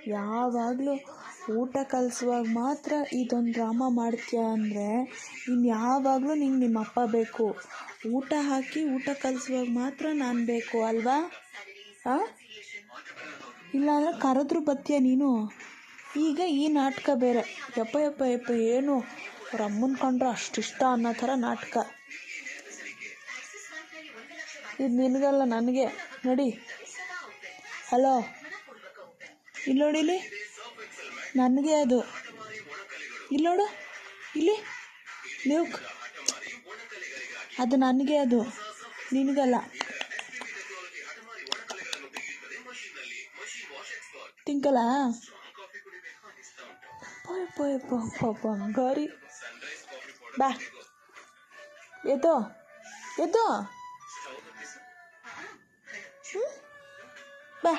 ಯಾವಾಗಲೂ ಊಟ ಕಲಿಸುವಾಗ ಮಾತ್ರ ಇದೊಂದು ಡ್ರಾಮಾ ಮಾಡ್ತೀಯ ಅಂದರೆ ಇನ್ನು ಯಾವಾಗಲೂ ನಿಂಗೆ ನಿಮ್ಮ ಅಪ್ಪ ಬೇಕು. ಊಟ ಹಾಕಿ ಊಟ ಕಲಿಸುವಾಗ ಮಾತ್ರ ನಾನು ಬೇಕು ಅಲ್ವಾ? ಹಾಂ, ಇಲ್ಲಾಂದರೆ ಕರೆದ್ರೂ ಬತ್ತೀಯ ನೀನು. ಈಗ ಈ ನಾಟಕ ಬೇರೆ. ಯಪ್ಪ ಯಪ್ಪ ಯಪ್ಪ, ಏನು ಅವ್ರ ಅಮ್ಮನ ಕಂಡ್ರೆ ಅಷ್ಟಿಷ್ಟ ಅನ್ನೋ ಥರ ನಾಟಕ. ಇದು ನಿನಗಲ್ಲ, ನನಗೆ. ನೋಡಿ, ಹಲೋ, ಇಲ್ಲಿ ನೋಡಿ, ಇಲ್ಲಿ ನನಗೆ ಅದು. ಇಲ್ಲಿ ನೋಡು, ಇಲ್ಲಿ ಲ್ಯೂಕ್, ಅದು ನನಗೆ, ಅದು ನಿನಗಲ್ಲ. ತಿಂಕಲ್ಲ ಬಂಗಾರಿ. ಬಾ, ಎದ್ದೋ ಎದ್ದೋ, ಬಾ.